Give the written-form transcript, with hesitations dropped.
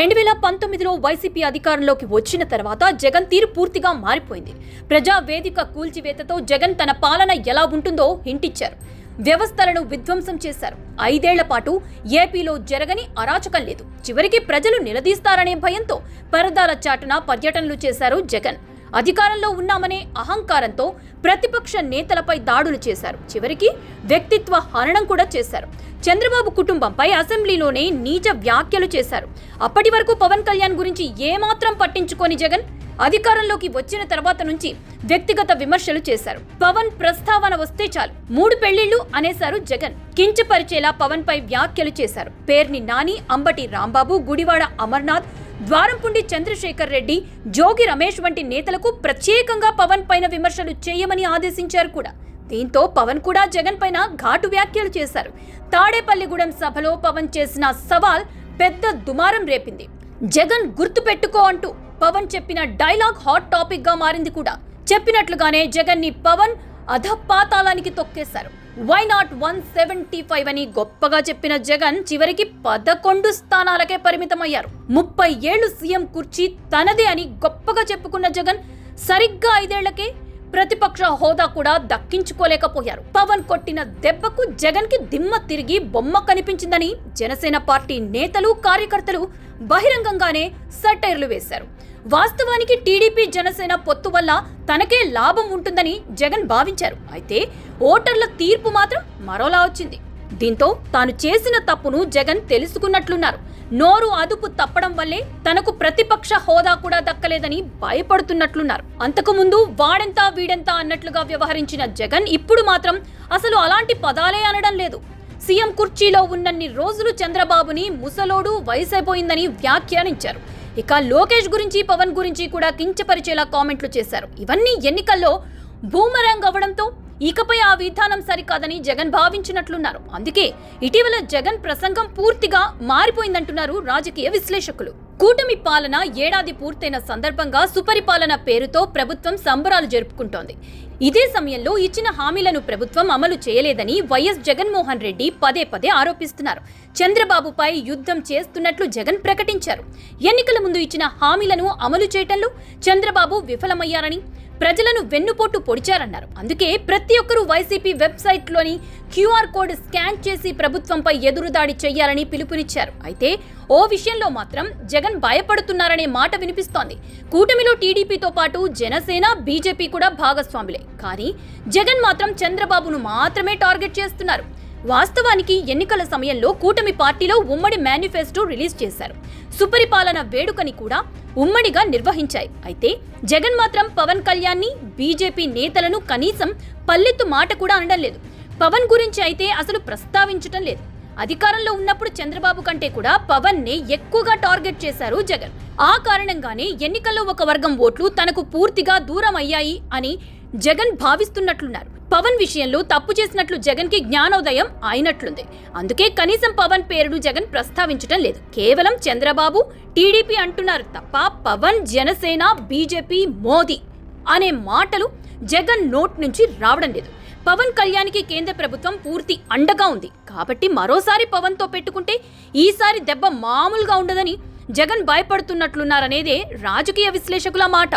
2019లో YCP అధికారంలోకి వచ్చిన తర్వాత జగన్ తీరు పూర్తిగా మారిపోయింది. ప్రజా వేదిక కూల్చివేతతో జగన్ తన పాలన ఎలా ఉంటుందో హింటిచ్చారు. వ్యవస్థలను విధ్వంసం చేశారు. 5 ఏళ్ల పాటు ఏపీలో జరగని అరాచకం లేదు. చివరికి ప్రజలు నిలదీస్తారనే భయంతో పరదాల చాటున పర్యటనలు చేశారు జగన్. అధికారంలో ఉన్నామనే అహంకారంతో ప్రతిపక్ష నేతలపై దాడులు చేశారు. చివరికి వ్యక్తిత్వ హననం కూడా చేశారు. చంద్రబాబు కుటుంబంపై అసెంబ్లీలోనే నీచ వ్యాఖ్యలు చేశారు. అప్పటి వరకు పవన్ కళ్యాణ్ గురించి ఏమాత్రం పట్టించుకోని జగన్ అధికారంలోకి వచ్చిన తర్వాత నుంచి వ్యక్తిగత విమర్శలు చేశారు. పవన్ ప్రస్తావన వస్తే చాలు 3 పెళ్లిళ్లు అనేశారు జగన్. కించపరిచేలా పవన్ పై వ్యాఖ్యలు చేశారు. పేర్ని నాని, అంబటి రాంబాబు, గుడివాడ అమర్నాథ్, ద్వారంపుండి చంద్రశేఖర్ రెడ్డి, జోగి రమేష్ వంటి నేతలకు ప్రత్యేకంగా పవన్ పైన విమర్శలు చేయమని ఆదేశించారు కూడా. దీంతో పవన్ కూడా జగన్ పైన ఘాటు వ్యాఖ్యలు చేశారు. తాడేపల్లిగూడెం సభలో పవన్ చేసిన సవాల్ పెద్ద దుమారం రేపింది. జగన్ గుర్తు పెట్టుకో అంటూ పవన్ చెప్పిన డైలాగ్ హాట్ టాపిక్ గా మారింది కూడా. చెప్పినట్లుగానే జగన్ ని పవన్ అధపాతాళానికి తొక్కేశారు. వై నాట్ 175 అని గొప్పగా చెప్పిన జగన్ చివరికి 11 స్థానాలకే పరిమితమయ్యారు. 30 ఏళ్లు సీఎం కుర్చీ తనదే అని గొప్పగా చెప్పుకున్న జగన్ సరిగ్గా 5 ఏళ్లకే ప్రతిపక్ష హోదా కూడా దక్కించుకోలేకపోయారు. పవన్ కొట్టిన దెబ్బకు జగన్ కి దిమ్మ తిరిగి బొమ్మ కనిపించిందని జనసేన పార్టీ నేతలు, కార్యకర్తలు బహిరంగంగానే సెటైర్లు వేశారు. వాస్తవానికి టీడీపీ జనసేన పొత్తు వల్ల తనకే లాభం ఉంటుందని జగన్ భావించారు. అయితే ఓటర్ల తీర్పు మాత్రం మరోలా వచ్చింది. దీంతో తాను చేసిన తప్పును జగన్ తెలుసుకున్నట్లున్నారు. నోరు అదుపు తప్పడం వల్లే తనకు ప్రతిపక్ష హోదా కూడా దక్కలేదని భయపడుతున్నట్లున్నారు. అంతకుముందు వాడెంత వీడెంత అన్నట్లుగా వ్యవహరించిన జగన్ ఇప్పుడు మాత్రం అసలు అలాంటి పదాలే అనడం లేదు. సీఎం కుర్చీలో ఉన్నన్ని రోజులు చంద్రబాబుని ముసలోడు వయసైపోయిందని వ్యాఖ్యానించారు. ఇక లోకేష్ గురించి, పవన్ గురించి కూడా కించపరిచేలా కామెంట్లు చేశారు. ఇవన్నీ ఎన్నికల్లో బూమరాంగ్ అవ్వడంతో ఇకపై ఆ విధానం సరికాదని జగన్ భావించినట్లున్నారు. అందుకే ఇటీవల జగన్ ప్రసంగం పూర్తిగా మారిపోయిందంటున్నారు రాజకీయ విశ్లేషకులు. కూటమి పాలన ఏడాది పూర్తయిన సందర్భంగా సుపరిపాలన పేరుతో ప్రభుత్వం సంబరాలు జరుపుకుంటోంది. ఇదే సమయంలో ఇచ్చిన హామీలను ప్రభుత్వం అమలు చేయలేదని వైఎస్ జగన్మోహన్ రెడ్డి పదే పదే ఆరోపిస్తున్నారు. చంద్రబాబుపై యుద్ధం చేస్తున్నట్లు జగన్ ప్రకటించారు. ఎన్నికల ముందు ఇచ్చిన హామీలను అమలు చేయటంలో చంద్రబాబు విఫలమయ్యారని, ప్రజలను వెన్నుపోటు పొడిచారన్నారు. అందుకే ప్రతి ఒక్కరూ వైసీపీ వెబ్సైట్లోని క్యూఆర్ కోడ్ స్కాన్ చేసి ప్రభుత్వంపై ఎదురుదాడి చేయాలని పిలుపునిచ్చారు. అయితే ఓ విషయంలో మాత్రం జగన్ భయపడుతున్నారనే మాట వినిపిస్తోంది. కూటమిలో టీడీపీతో పాటు జనసేన, బీజేపీ కూడా భాగస్వాములే. కానీ జగన్ మాత్రం చంద్రబాబును మాత్రమే టార్గెట్ చేస్తున్నారు. వాస్తవానికి ఎన్నికల సమయంలో కూటమి పార్టీలో ఉమ్మడి మేనిఫెస్టో రిలీజ్ చేశారు. సుపరిపాలన వేడుకని కూడా ఉమ్మడిగా నిర్వహించాయి. అయితే జగన్ మాత్రం పవన్ కళ్యాణ్ని, బీజేపీ నేతలను కనీసం పల్లెత్తు మాట కూడా అనడం లేదు. పవన్ గురించి అయితే అసలు ప్రస్తావించటం లేదు. అధికారంలో ఉన్నప్పుడు చంద్రబాబు కంటే కూడా పవన్ నే ఎక్కువగా టార్గెట్ చేశారు జగన్. ఆ కారణంగానే ఎన్నికల్లో ఒక వర్గం ఓట్లు తనకు పూర్తిగా దూరం అయ్యాయి అని జగన్ భావిస్తున్నట్లున్నారు. పవన్ విషయంలో తప్పు చేసినట్లు జగన్ కి జ్ఞానోదయం అయినట్లుంది. అందుకే కనీసం పవన్ పేరును జగన్ ప్రస్తావించడం లేదు. కేవలం చంద్రబాబు, టీడీపీ అంటున్నారు తప్ప పవన్, జనసేన, బీజేపీ, మోదీ అనే మాటలు జగన్ నోట్ నుంచి రావడం లేదు. పవన్ కళ్యాణ్కి కేంద్ర ప్రభుత్వం పూర్తి అండగా ఉంది కాబట్టి మరోసారి పవన్ తో పెట్టుకుంటే ఈసారి దెబ్బ మామూలుగా ఉండదని జగన్ భయపడుతున్నట్లున్నారనేదే రాజకీయ విశ్లేషకుల మాట.